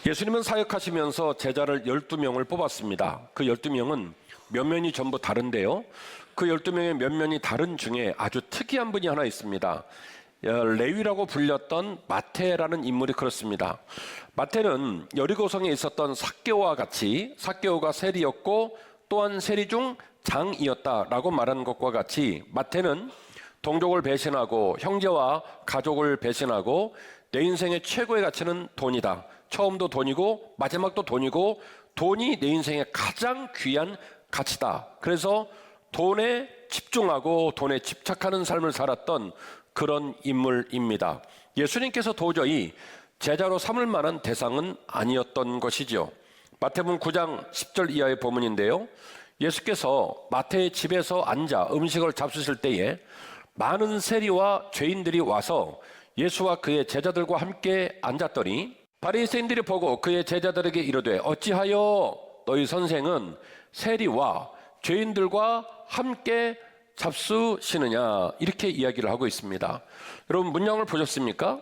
예수님은 사역하시면서 제자를 12명을 뽑았습니다. 그 12명은 면면이 전부 다른데요. 그 12명의 면면이 다른 중에 아주 특이한 분이 하나 있습니다. 레위라고 불렸던 마태라는 인물이 그렇습니다. 마태는 여리고성에 있었던 삭개오와 같이 삭개오가 세리였고 또한 세리 중 장이었다라고 말하는 것과 같이 마태는 동족을 배신하고 형제와 가족을 배신하고 내 인생의 최고의 가치는 돈이다. 처음도 돈이고 마지막도 돈이고 돈이 내 인생의 가장 귀한 가치다. 그래서 돈에 집중하고 돈에 집착하는 삶을 살았던 그런 인물입니다. 예수님께서 도저히 제자로 삼을 만한 대상은 아니었던 것이죠. 마태복음 9장 10절 이하의 본문인데요. 예수께서 마태의 집에서 앉아 음식을 잡수실 때에 많은 세리와 죄인들이 와서 예수와 그의 제자들과 함께 앉았더니 바리새인들이 보고 그의 제자들에게 이르되 어찌하여 너희 선생은 세리와 죄인들과 함께 잡수시느냐, 이렇게 이야기를 하고 있습니다. 여러분 문장을 보셨습니까?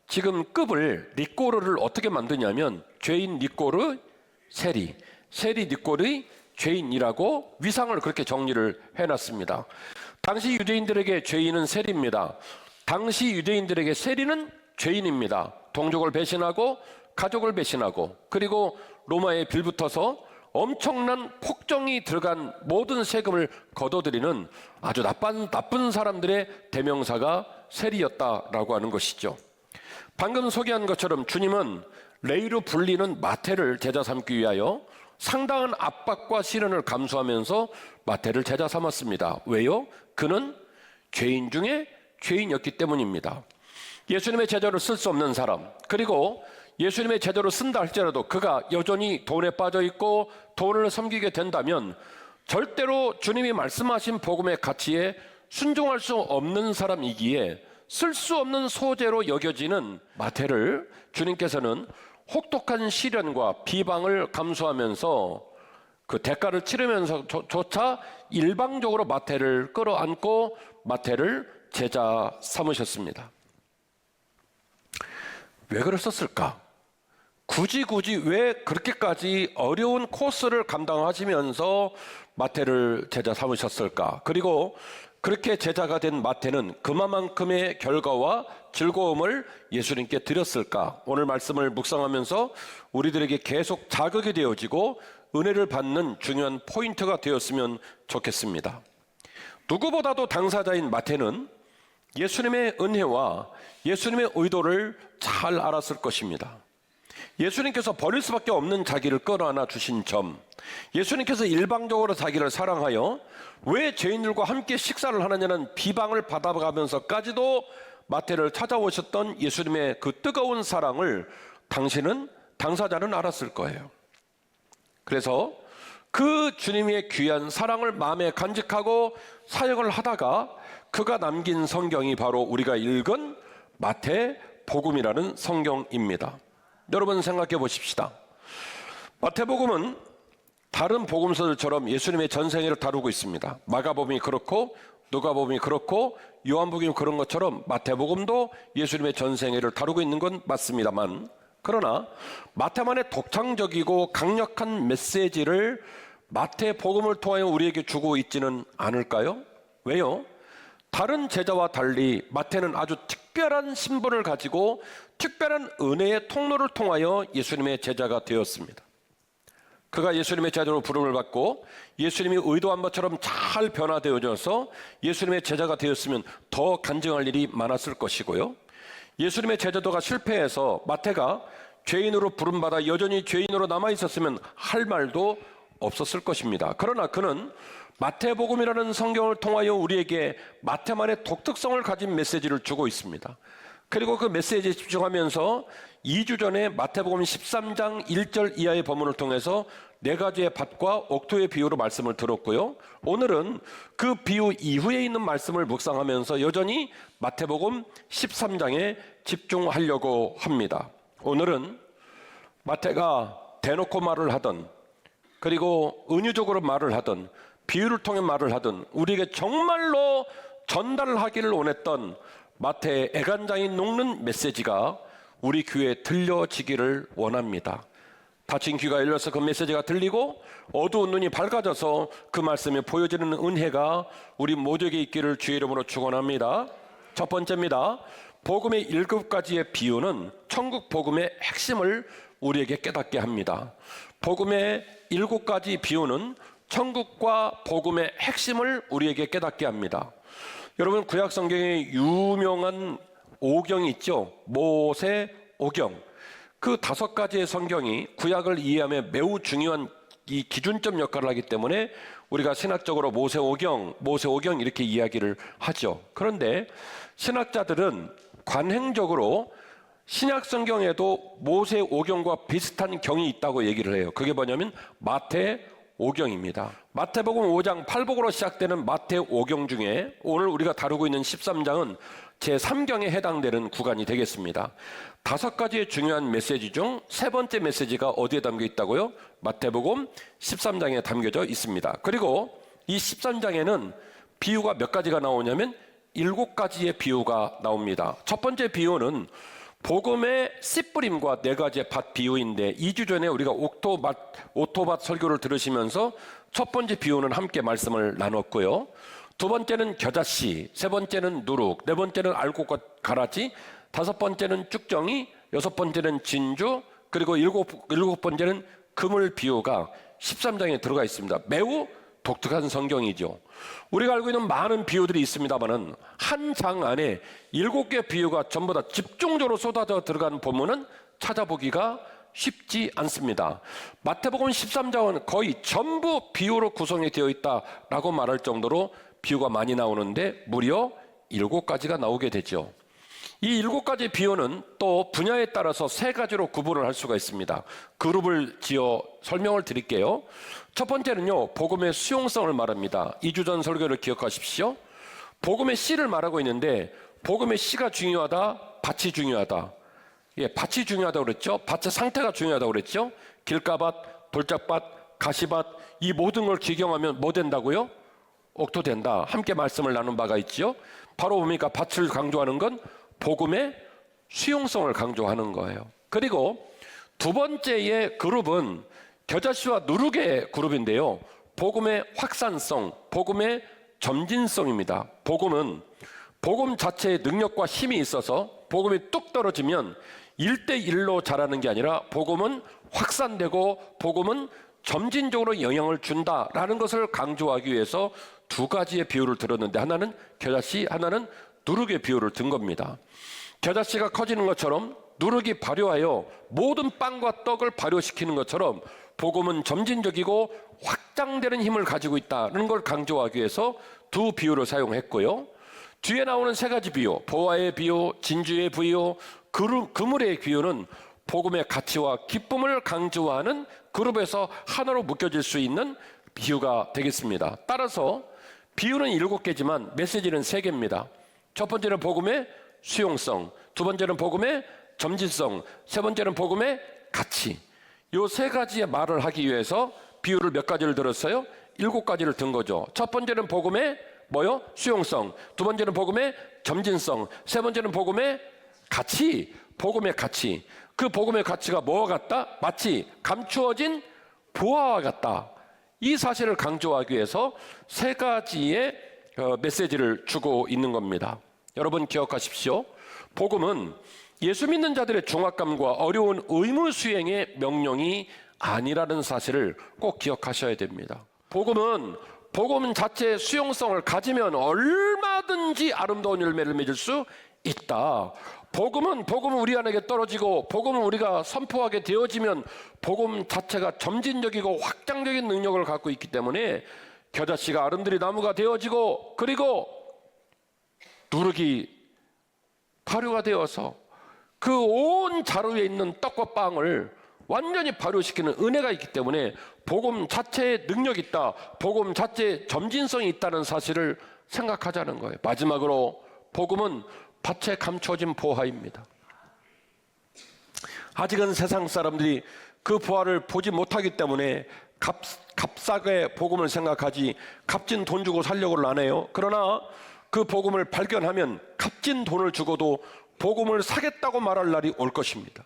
지금 급을 니꼬르를 어떻게 만드냐면 죄인 니꼬르 세리, 세리 니꼬르 죄인이라고 위상을 그렇게 정리를 해놨습니다. 당시 유대인들에게 죄인은 세리입니다. 당시 유대인들에게 세리는 죄인입니다. 동족을 배신하고 가족을 배신하고 그리고 로마에 빌붙어서 엄청난 폭정이 들어간 모든 세금을 거둬들이는 아주 나쁜 사람들의 대명사가 세리였다라고 하는 것이죠. 방금 소개한 것처럼 주님은 레위로 불리는 마태를 제자 삼기 위하여 상당한 압박과 시련을 감수하면서 마태를 제자 삼았습니다. 왜요? 그는 죄인 중에 죄인이었기 때문입니다. 예수님의 제자로 쓸 수 없는 사람, 그리고 예수님의 제자로 쓴다 할지라도 그가 여전히 돈에 빠져 있고 돈을 섬기게 된다면 절대로 주님이 말씀하신 복음의 가치에 순종할 수 없는 사람이기에 쓸 수 없는 소재로 여겨지는 마태를 주님께서는 혹독한 시련과 비방을 감수하면서 그 대가를 치르면서조차 일방적으로 마태를 끌어안고 마태를 제자 삼으셨습니다. 왜 그랬었을까? 굳이 왜 그렇게까지 어려운 코스를 감당하시면서 마태를 제자 삼으셨을까? 그리고 그렇게 제자가 된 마태는 그만큼의 결과와 즐거움을 예수님께 드렸을까? 오늘 말씀을 묵상하면서 우리들에게 계속 자극이 되어지고 은혜를 받는 중요한 포인트가 되었으면 좋겠습니다. 누구보다도 당사자인 마태는 예수님의 은혜와 예수님의 의도를 잘 알았을 것입니다. 예수님께서 버릴 수밖에 없는 자기를 끌어안아 주신 점, 예수님께서 일방적으로 자기를 사랑하여 왜 죄인들과 함께 식사를 하느냐는 비방을 받아가면서까지도 마태를 찾아오셨던 예수님의 그 뜨거운 사랑을 당사자는 알았을 거예요. 그래서 그 주님의 귀한 사랑을 마음에 간직하고 사역을 하다가 그가 남긴 성경이 바로 우리가 읽은 마태복음이라는 성경입니다. 여러분 생각해 보십시다. 마태복음은 다른 복음서들처럼 예수님의 전생애를 다루고 있습니다. 마가복음이 그렇고 누가복음이 그렇고 요한복음이 그런 것처럼 마태복음도 예수님의 전생애를 다루고 있는 건 맞습니다만, 그러나 마태만의 독창적이고 강력한 메시지를 마태복음을 통하여 우리에게 주고 있지는 않을까요? 왜요? 다른 제자와 달리 마태는 아주 특별한 신분을 가지고 특별한 은혜의 통로를 통하여 예수님의 제자가 되었습니다. 그가 예수님의 제자로 부름을 받고 예수님이 의도한 것처럼 잘 변화되어져서 예수님의 제자가 되었으면 더 간증할 일이 많았을 것이고요. 예수님의 제자도가 실패해서 마태가 죄인으로 부름받아 여전히 죄인으로 남아있었으면 할 말도 없었을 것입니다. 그러나 그는 마태복음이라는 성경을 통하여 우리에게 마태만의 독특성을 가진 메시지를 주고 있습니다. 그리고 그 메시지에 집중하면서 2주 전에 마태복음 13장 1절 이하의 본문을 통해서 4가지의 밭과 옥토의 비유로 말씀을 들었고요. 오늘은 그 비유 이후에 있는 말씀을 묵상하면서 여전히 마태복음 13장에 집중하려고 합니다. 오늘은 마태가 대놓고 말을 하던, 그리고 은유적으로 말을 하던, 비유를 통해 말을 하던, 우리에게 정말로 전달하기를 원했던 마태의 애간장이 녹는 메시지가 우리 귀에 들려지기를 원합니다. 닫힌 귀가 열려서 그 메시지가 들리고 어두운 눈이 밝아져서 그 말씀이 보여지는 은혜가 우리 모두에게 있기를 주의 이름으로 축원합니다. 첫 번째입니다. 복음의 7가지의 비유는 천국 복음의 핵심을 우리에게 깨닫게 합니다. 복음의 7가지 비유는 천국과 복음의 핵심을 우리에게 깨닫게 합니다. 여러분, 구약 성경에 유명한 오경이 있죠. 모세 오경. 그 5가지의 성경이 구약을 이해하며 매우 중요한 이 기준점 역할을 하기 때문에 우리가 신학적으로 모세 오경 이렇게 이야기를 하죠. 그런데 신학자들은 관행적으로 신약 성경에도 모세 오경과 비슷한 경이 있다고 얘기를 해요. 그게 뭐냐면 마태 오경입니다. 마태복음 5장 8복으로 시작되는 마태 오경 중에 오늘 우리가 다루고 있는 13장은 제3경에 해당되는 구간이 되겠습니다. 5가지의 중요한 메시지 중 3번째 메시지가 어디에 담겨 있다고요? 마태복음 13장에 담겨져 있습니다. 그리고 이 13장에는 비유가 몇 가지가 나오냐면 7가지의 비유가 나옵니다. 첫 번째 비유는 복음의 씨뿌림과 4가지의 밭 비유인데 2주 전에 우리가 오토밭 설교를 들으시면서 첫 번째 비유는 함께 말씀을 나눴고요. 두 번째는 겨자씨, 세 번째는 누룩, 네 번째는 알곡과 가라지, 5번째는 쭉정이, 6번째는 진주, 그리고 일곱 번째는 그물 비유가 13장에 들어가 있습니다. 매우 독특한 성경이죠. 우리가 알고 있는 많은 비유들이 있습니다만은 한 장 안에 7개 비유가 전부 다 집중적으로 쏟아져 들어간 본문은 찾아보기가 쉽지 않습니다. 마태복음 13장은 거의 전부 비유로 구성이 되어 있다라고 말할 정도로 비유가 많이 나오는데 무려 7가지가 나오게 되죠. 이 7가지 비유는 또 분야에 따라서 3가지로 구분을 할 수가 있습니다. 그룹을 지어 설명을 드릴게요. 첫 번째는요, 복음의 수용성을 말합니다. 2주 전 설교를 기억하십시오. 복음의 씨를 말하고 있는데 복음의 씨가 중요하다, 밭이 중요하다. 예, 밭이 중요하다고 그랬죠. 밭의 상태가 중요하다고 그랬죠. 길가밭, 돌짝밭, 가시밭, 이 모든 걸 기경하면 뭐 된다고요? 옥토 된다. 함께 말씀을 나눈 바가 있죠. 바로 뭡니까? 밭을 강조하는 건 복음의 수용성을 강조하는 거예요. 그리고 두 번째의 그룹은 겨자씨와 누룩의 그룹인데요. 복음의 확산성, 복음의 점진성입니다. 복음은 복음 자체의 능력과 힘이 있어서 복음이 뚝 떨어지면 1대1로 자라는 게 아니라 복음은 확산되고 복음은 점진적으로 영향을 준다라는 것을 강조하기 위해서 2가지의 비유를 들었는데 하나는 겨자씨, 하나는 누룩의 비유를 든 겁니다. 겨자씨가 커지는 것처럼 누룩이 발효하여 모든 빵과 떡을 발효시키는 것처럼 복음은 점진적이고 확장되는 힘을 가지고 있다는 걸 강조하기 위해서 2 비유를 사용했고요. 뒤에 나오는 3가지 비유, 보화의 비유, 진주의 비유, 그물의 비유는 복음의 가치와 기쁨을 강조하는 그룹에서 하나로 묶여질 수 있는 비유가 되겠습니다. 따라서 비유는 7개지만 메시지는 3개입니다. 첫 번째는 복음의 수용성, 두 번째는 복음의 점진성, 세 번째는 복음의 가치. 이 3가지의 말을 하기 위해서 비유를 몇 가지를 들었어요? 7가지를 든 거죠. 첫 번째는 복음의 뭐요? 수용성, 두 번째는 복음의 점진성, 세 번째는 복음의 가치. 복음의 가치. 그 복음의 가치가 뭐와 같다? 마치 감추어진 보화와 같다. 이 사실을 강조하기 위해서 3가지의 메시지를 주고 있는 겁니다. 여러분 기억하십시오. 복음은 예수 믿는 자들의 중압감과 어려운 의무 수행의 명령이 아니라는 사실을 꼭 기억하셔야 됩니다. 복음은 복음 자체의 수용성을 가지면 얼마든지 아름다운 열매를 맺을 수 있다. 복음은 우리 안에게 떨어지고 복음은 우리가 선포하게 되어지면 복음 자체가 점진적이고 확장적인 능력을 갖고 있기 때문에 겨자씨가 아름드리 나무가 되어지고 그리고 누룩이 발효가 되어서 그 온 자루에 있는 떡과 빵을 완전히 발효시키는 은혜가 있기 때문에 복음 자체에 능력이 있다, 복음 자체에 점진성이 있다는 사실을 생각하자는 거예요. 마지막으로 복음은 밭에 감춰진 보화입니다. 아직은 세상 사람들이 그 보화를 보지 못하기 때문에 값싸게 복음을 생각하지 값진 돈 주고 살려고를 안 해요. 그러나 그 복음을 발견하면 값진 돈을 주고도 복음을 사겠다고 말할 날이 올 것입니다.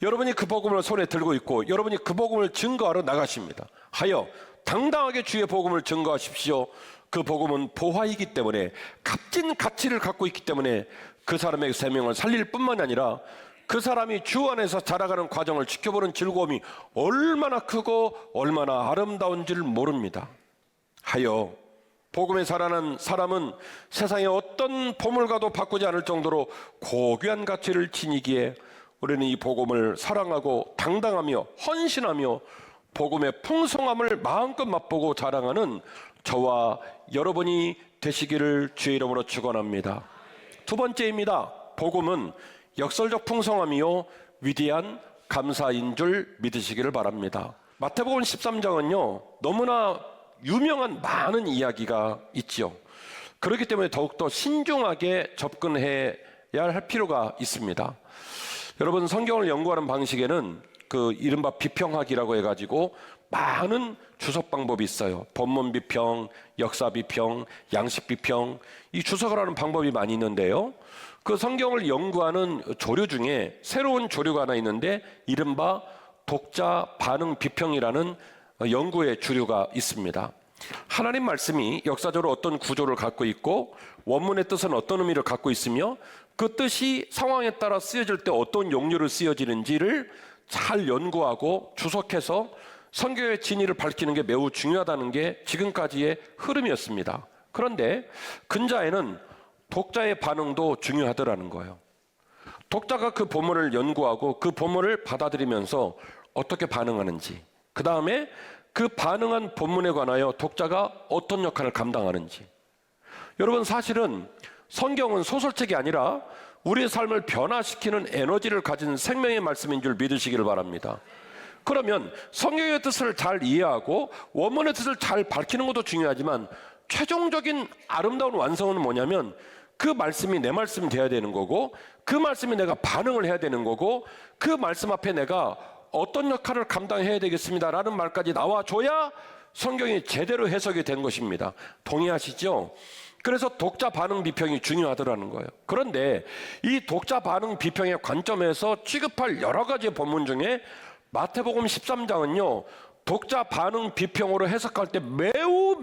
여러분이 그 복음을 손에 들고 있고 여러분이 그 복음을 증거하러 나가십니다. 하여 당당하게 주의 복음을 증거하십시오. 그 복음은 보화이기 때문에, 값진 가치를 갖고 있기 때문에 그 사람의 생명을 살릴 뿐만 아니라 그 사람이 주 안에서 자라가는 과정을 지켜보는 즐거움이 얼마나 크고 얼마나 아름다운지를 모릅니다. 하여 복음에 살아난 사람은 세상의 어떤 보물과도 바꾸지 않을 정도로 고귀한 가치를 지니기에 우리는 이 복음을 사랑하고 당당하며 헌신하며 복음의 풍성함을 마음껏 맛보고 자랑하는 저와 여러분이 되시기를 주의 이름으로 축원합니다. 두 번째입니다. 복음은 역설적 풍성함이요 위대한 감사인 줄 믿으시기를 바랍니다. 마태복음 13장은요 너무나 유명한 많은 이야기가 있지요. 그렇기 때문에 더욱더 신중하게 접근해야 할 필요가 있습니다. 여러분, 성경을 연구하는 방식에는 그 이른바 비평학이라고 해가지고 많은 주석 방법이 있어요. 본문 비평, 역사 비평, 양식 비평, 이 주석을 하는 방법이 많이 있는데요. 그 성경을 연구하는 조류 중에 새로운 조류가 하나 있는데 이른바 독자 반응 비평이라는 연구의 주류가 있습니다. 하나님 말씀이 역사적으로 어떤 구조를 갖고 있고 원문의 뜻은 어떤 의미를 갖고 있으며 그 뜻이 상황에 따라 쓰여질 때 어떤 용류를 쓰여지는지를 잘 연구하고 주석해서 성경의 진리를 밝히는 게 매우 중요하다는 게 지금까지의 흐름이었습니다. 그런데 근자에는 독자의 반응도 중요하더라는 거예요. 독자가 그 본문을 연구하고 그 본문을 받아들이면서 어떻게 반응하는지, 그 다음에 그 반응한 본문에 관하여 독자가 어떤 역할을 감당하는지. 여러분, 사실은 성경은 소설책이 아니라 우리의 삶을 변화시키는 에너지를 가진 생명의 말씀인 줄 믿으시기를 바랍니다. 그러면 성경의 뜻을 잘 이해하고 원문의 뜻을 잘 밝히는 것도 중요하지만 최종적인 아름다운 완성은 뭐냐면 그 말씀이 내 말씀이 돼야 되는 거고 그 말씀이 내가 반응을 해야 되는 거고 그 말씀 앞에 내가 어떤 역할을 감당해야 되겠습니다라는 말까지 나와줘야 성경이 제대로 해석이 된 것입니다. 동의하시죠? 그래서 독자 반응 비평이 중요하더라는 거예요. 그런데 이 독자 반응 비평의 관점에서 취급할 여러 가지 본문 중에 마태복음 13장은요 독자 반응 비평으로 해석할 때 매우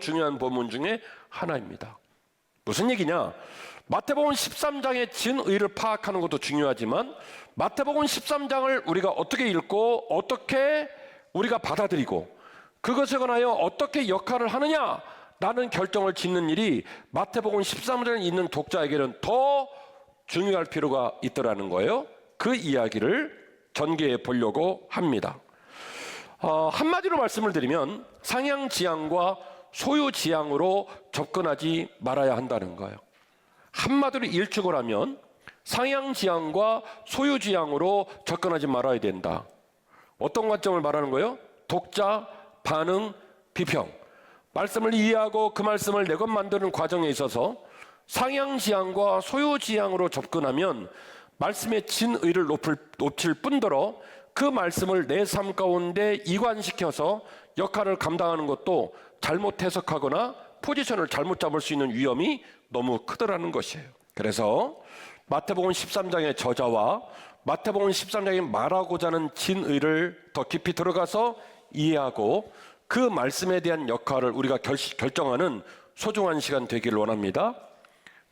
중요한 본문 중에 하나입니다. 무슨 얘기냐? 마태복음 13장의 진의를 파악하는 것도 중요하지만 마태복음 13장을 우리가 어떻게 읽고 어떻게 우리가 받아들이고 그것에 관하여 어떻게 역할을 하느냐라는 결정을 짓는 일이 마태복음 13장에 있는 독자에게는 더 중요할 필요가 있더라는 거예요. 그 이야기를 전개해 보려고 합니다. 한마디로 말씀을 드리면 상향지향과 소유지향으로 접근하지 말아야 한다는 거예요. 한마디로 일축을 하면 상향지향과 소유지향으로 접근하지 말아야 된다. 어떤 관점을 말하는 거예요? 독자, 반응, 비평. 말씀을 이해하고 그 말씀을 내 것 만드는 과정에 있어서 상향지향과 소유지향으로 접근하면 말씀의 진의를 높일 뿐더러 그 말씀을 내 삶 가운데 이관시켜서 역할을 감당하는 것도 잘못 해석하거나 포지션을 잘못 잡을 수 있는 위험이 너무 크더라는 것이에요. 그래서 마태복음 13장의 저자와 마태복음 13장이 말하고자 하는 진의를 더 깊이 들어가서 이해하고 그 말씀에 대한 역할을 우리가 결정하는 소중한 시간 되기를 원합니다.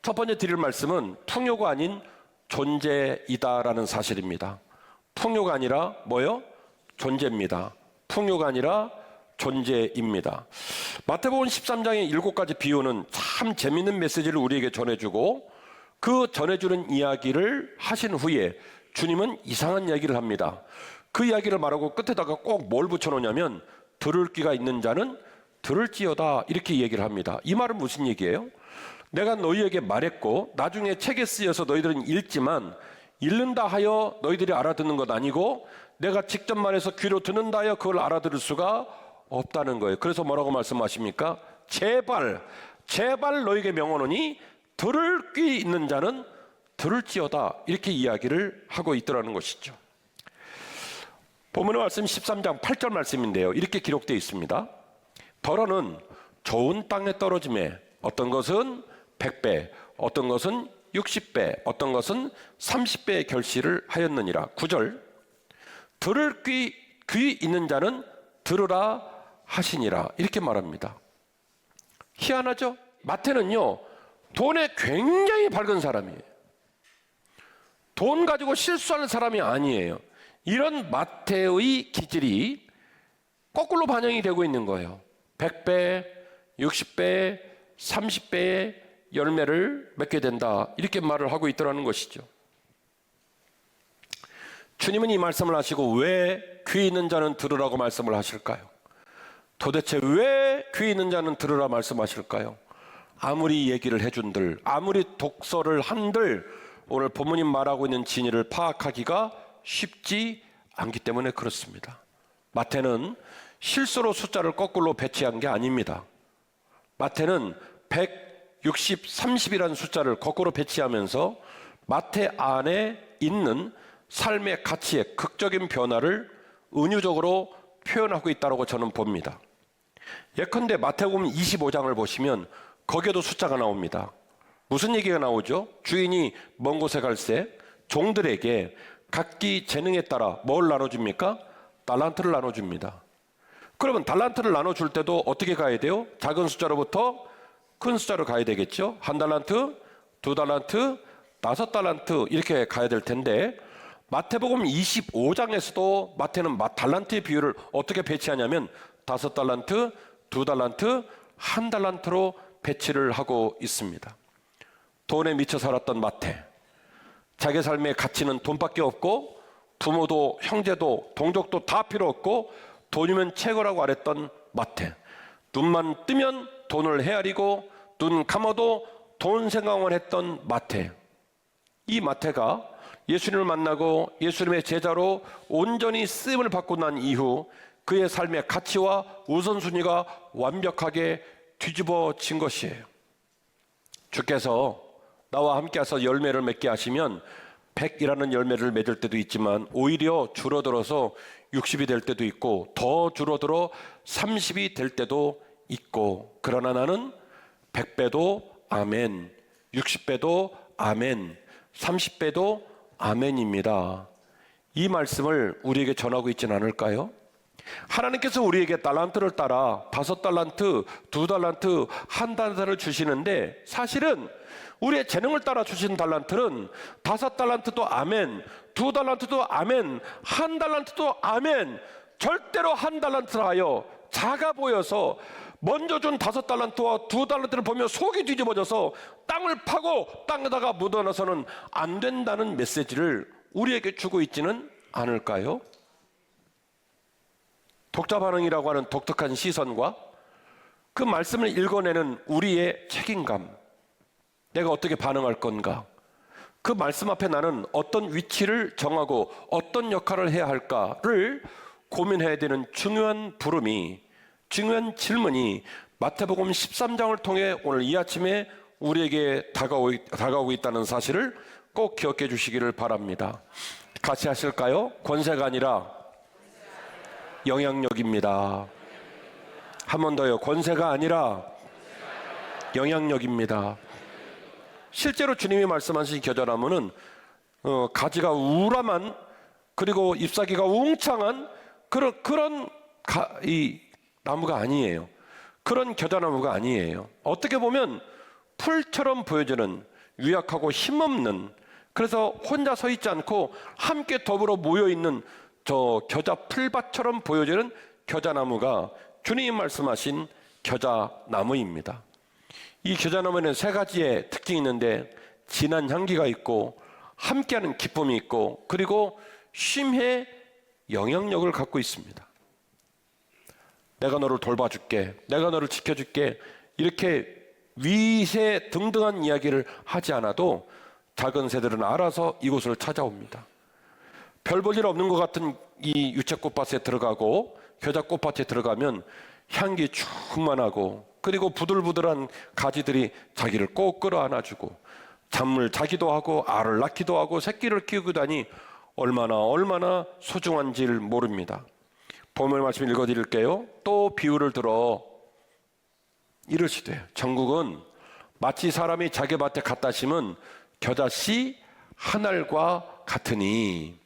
첫 번째 드릴 말씀은 풍요가 아닌 존재이다라는 사실입니다. 풍요가 아니라 뭐요? 존재입니다. 풍요가 아니라 존재입니다. 마태복음 13장의 7가지 비유는 참 재미있는 메시지를 우리에게 전해주고 그 전해주는 이야기를 하신 후에 주님은 이상한 이야기를 합니다. 그 이야기를 말하고 끝에다가 꼭 뭘 붙여놓냐면 들을 귀가 있는 자는 들을지어다 이렇게 얘기를 합니다. 이 말은 무슨 얘기예요? 내가 너희에게 말했고 나중에 책에 쓰여서 너희들은 읽지만 읽는다 하여 너희들이 알아듣는 것 아니고 내가 직접 말해서 귀로 듣는다 하여 그걸 알아들을 수가 없다는 거예요. 그래서 뭐라고 말씀하십니까? 제발 너희에게 명하노니 들을 귀 있는 자는 들을지어다 이렇게 이야기를 하고 있더라는 것이죠. 본문의 말씀 13장 8절 말씀인데요. 이렇게 기록되어 있습니다. 더러는 좋은 땅에 떨어짐에 어떤 것은 100배, 어떤 것은 60배, 어떤 것은 30배의 결실을 하였느니라. 9절, 들을 귀 있는 자는 들으라 하시니라. 이렇게 말합니다. 희한하죠? 마태는요, 돈에 굉장히 밝은 사람이에요. 돈 가지고 실수하는 사람이 아니에요. 이런 마태의 기질이 거꾸로 반영이 되고 있는 거예요. 100배, 60배, 30배의 열매를 맺게 된다. 이렇게 말을 하고 있더라는 것이죠. 주님은 이 말씀을 하시고 왜 귀 있는 자는 들으라고 말씀을 하실까요? 도대체 왜 귀 있는 자는 들으라 말씀하실까요? 아무리 얘기를 해준들, 아무리 독서를 한들 오늘 본문이 말하고 있는 진리를 파악하기가 쉽지 않기 때문에 그렇습니다. 마태는 실수로 숫자를 거꾸로 배치한 게 아닙니다. 마태는 160, 30이라는 숫자를 거꾸로 배치하면서 마태 안에 있는 삶의 가치의 극적인 변화를 은유적으로 표현하고 있다고 저는 봅니다. 예컨대 마태복음 25장을 보시면 거기에도 숫자가 나옵니다. 무슨 얘기가 나오죠? 주인이 먼 곳에 갈새 종들에게 각기 재능에 따라 뭘 나눠줍니까? 달란트를 나눠줍니다. 그러면 달란트를 나눠줄 때도 어떻게 가야 돼요? 작은 숫자로부터 큰 숫자로 가야 되겠죠? 1달란트, 2달란트, 5달란트 이렇게 가야 될 텐데 마태복음 25장에서도 마태는 달란트의 비율을 어떻게 배치하냐면 5달란트, 2달란트, 1달란트로 배치를 하고 있습니다. 돈에 미쳐 살았던 마태, 자기 삶의 가치는 돈밖에 없고 부모도 형제도 동족도 다 필요 없고 돈이면 최고라고 말했던 마태, 눈만 뜨면 돈을 헤아리고 눈 감아도 돈 생각만 했던 마태. 이 마태가 예수님을 만나고 예수님의 제자로 온전히 쓰임을 받고 난 이후 그의 삶의 가치와 우선순위가 완벽하게 뒤집어진 것이에요. 주께서 나와 함께해서 열매를 맺게 하시면 100이라는 열매를 맺을 때도 있지만 오히려 줄어들어서 60이 될 때도 있고 더 줄어들어 30이 될 때도 있고, 그러나 나는 100배도 아멘, 60배도 아멘, 30배도 아멘입니다. 이 말씀을 우리에게 전하고 있지는 않을까요? 하나님께서 우리에게 달란트를 따라 5달란트, 2달란트, 1달란트를 주시는데 사실은 우리의 재능을 따라 주신 달란트는 5달란트도 아멘, 2달란트도 아멘, 1달란트도 아멘. 절대로 1달란트를 하여 작아 보여서 먼저 준 5달란트와 2달란트를 보며 속이 뒤집어져서 땅을 파고 땅에다가 묻어놔서는 안 된다는 메시지를 우리에게 주고 있지는 않을까요? 독자 반응이라고 하는 독특한 시선과 그 말씀을 읽어내는 우리의 책임감, 내가 어떻게 반응할 건가, 그 말씀 앞에 나는 어떤 위치를 정하고 어떤 역할을 해야 할까를 고민해야 되는 중요한 부름이, 중요한 질문이 마태복음 13장을 통해 오늘 이 아침에 우리에게 다가오고 있다는 사실을 꼭 기억해 주시기를 바랍니다. 같이 하실까요? 권세가 아니라 영향력입니다. 한 번 더요. 권세가 아니라 영향력입니다. 실제로 주님이 말씀하신 겨자나무는 가지가 우람한, 그리고 잎사귀가 웅창한 그런 이 나무가 아니에요. 그런 겨자나무가 아니에요. 어떻게 보면 풀처럼 보여지는, 유약하고 힘없는, 그래서 혼자 서 있지 않고 함께 더불어 모여있는 저 겨자 풀밭처럼 보여지는 겨자나무가 주님이 말씀하신 겨자나무입니다. 이 겨자나무에는 3가지의 특징이 있는데 진한 향기가 있고 함께하는 기쁨이 있고 그리고 쉼의 영향력을 갖고 있습니다. 내가 너를 돌봐줄게, 내가 너를 지켜줄게, 이렇게 위세 등등한 이야기를 하지 않아도 작은 새들은 알아서 이곳을 찾아옵니다. 별 볼 일 없는 것 같은 이 유채꽃밭에 들어가고 겨자꽃밭에 들어가면 향기 충만하고, 그리고 부들부들한 가지들이 자기를 꼭 끌어안아주고 잠을 자기도 하고 알을 낳기도 하고 새끼를 키우기도 하니 얼마나 소중한지를 모릅니다. 본문 말씀 읽어드릴게요. 또 비유를 들어 이르시되, 천국은 마치 사람이 자기 밭에 갖다 심은 겨자씨 한 알과 같으니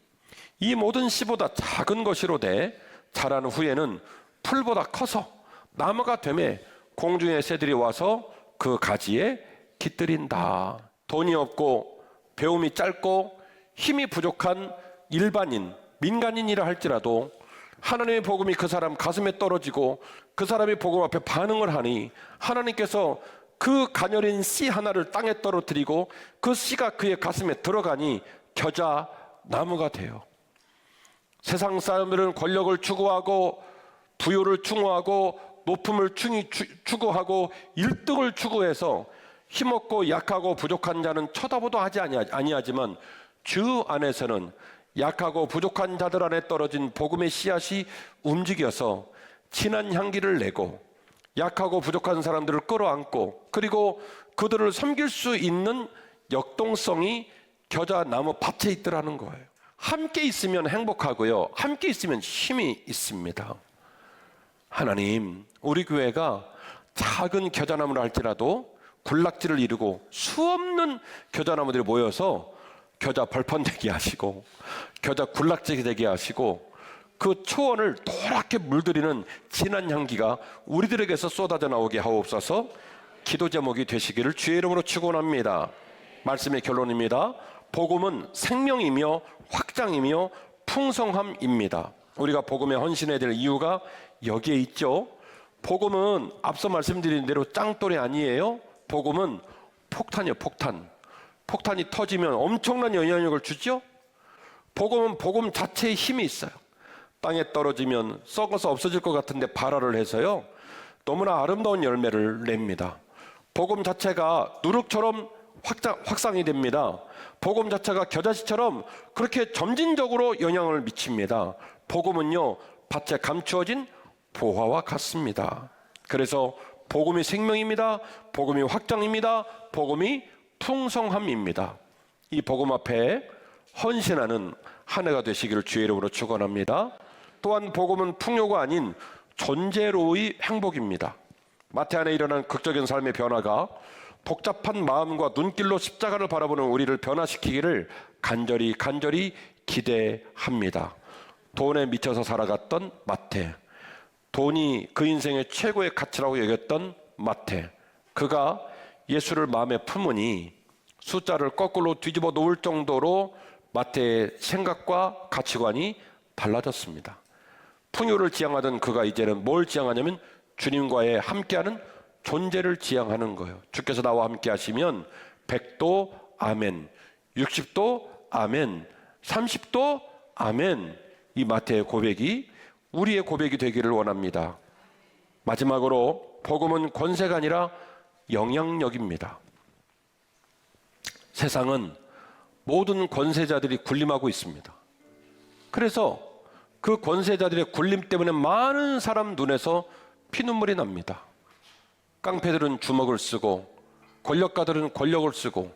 이 모든 씨보다 작은 것이로되 자란 후에는 풀보다 커서 나무가 되매 공중의 새들이 와서 그 가지에 깃들인다. 돈이 없고 배움이 짧고 힘이 부족한 일반인, 민간인이라 할지라도 하나님의 복음이 그 사람 가슴에 떨어지고 그 사람이 복음 앞에 반응을 하니 하나님께서 그 가녀린 씨 하나를 땅에 떨어뜨리고 그 씨가 그의 가슴에 들어가니 겨자 나무가 돼요. 세상 사람들은 권력을 추구하고 부유를 추구하고 높음을 추구하고 1등을 추구해서 힘없고 약하고 부족한 자는 쳐다보도 하지 아니하지만 주 안에서는 약하고 부족한 자들 안에 떨어진 복음의 씨앗이 움직여서 진한 향기를 내고 약하고 부족한 사람들을 끌어안고 그리고 그들을 섬길 수 있는 역동성이 겨자 나무 밭에 있더라는 거예요. 함께 있으면 행복하고요, 함께 있으면 힘이 있습니다. 하나님, 우리 교회가 작은 겨자나무를 할지라도 군락지를 이루고 수없는 겨자나무들이 모여서 겨자 벌판 되게 하시고 겨자 군락지 되게 하시고 그 초원을 노랗게 물들이는 진한 향기가 우리들에게서 쏟아져 나오게 하옵소서. 기도 제목이 되시기를 주의 이름으로 축원합니다. 말씀의 결론입니다. 복음은 생명이며 확장이며 풍성함입니다. 우리가 복음에 헌신해야 될 이유가 여기에 있죠. 복음은 앞서 말씀드린 대로 짱돌이 아니에요. 복음은 폭탄이에요. 폭탄이 터지면 엄청난 영향력을 주죠. 복음은 복음 자체에 힘이 있어요. 땅에 떨어지면 썩어서 없어질 것 같은데 발화를 해서요, 너무나 아름다운 열매를 냅니다. 복음 자체가 누룩처럼 확산이 됩니다. 복음 자체가 겨자씨처럼 그렇게 점진적으로 영향을 미칩니다. 복음은요, 밭에 감추어진 보화와 같습니다. 그래서 복음이 생명입니다. 복음이 확장입니다. 복음이 풍성함입니다. 이 복음 앞에 헌신하는 한 해가 되시기를 주의 이름으로 축원합니다. 또한 복음은 풍요가 아닌 존재로의 행복입니다. 마태 안에 일어난 극적인 삶의 변화가 복잡한 마음과 눈길로 십자가를 바라보는 우리를 변화시키기를 간절히 기대합니다. 돈에 미쳐서 살아갔던 마태, 돈이 그 인생의 최고의 가치라고 여겼던 마태, 그가 예수를 마음에 품으니 숫자를 거꾸로 뒤집어 놓을 정도로 마태의 생각과 가치관이 달라졌습니다. 풍요를 지향하던 그가 이제는 뭘 지향하냐면 주님과의 함께하는 존재를 지향하는 거예요. 주께서 나와 함께 하시면 100도 아멘, 60도 아멘, 30도 아멘. 이 마태의 고백이 우리의 고백이 되기를 원합니다. 마지막으로 복음은 권세가 아니라 영향력입니다. 세상은 모든 권세자들이 군림하고 있습니다. 그래서 그 권세자들의 군림 때문에 많은 사람 눈에서 피눈물이 납니다. 깡패들은 주먹을 쓰고 권력가들은 권력을 쓰고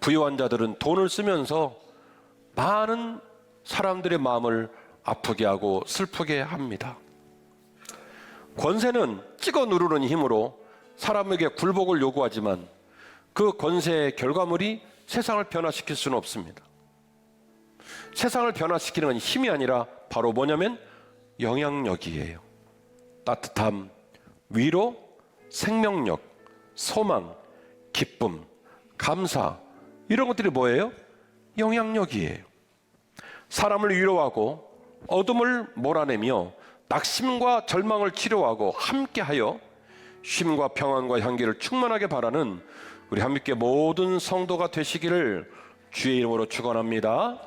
부유한 자들은 돈을 쓰면서 많은 사람들의 마음을 아프게 하고 슬프게 합니다. 권세는 찍어 누르는 힘으로 사람에게 굴복을 요구하지만 그 권세의 결과물이 세상을 변화시킬 수는 없습니다. 세상을 변화시키는 건 힘이 아니라 바로 뭐냐면 영향력이에요. 따뜻함, 위로, 생명력, 소망, 기쁨, 감사, 이런 것들이 뭐예요? 영향력이에요. 사람을 위로하고 어둠을 몰아내며 낙심과 절망을 치료하고 함께하여 쉼과 평안과 향기를 충만하게 바라는 우리 함께 모든 성도가 되시기를 주의 이름으로 축원합니다.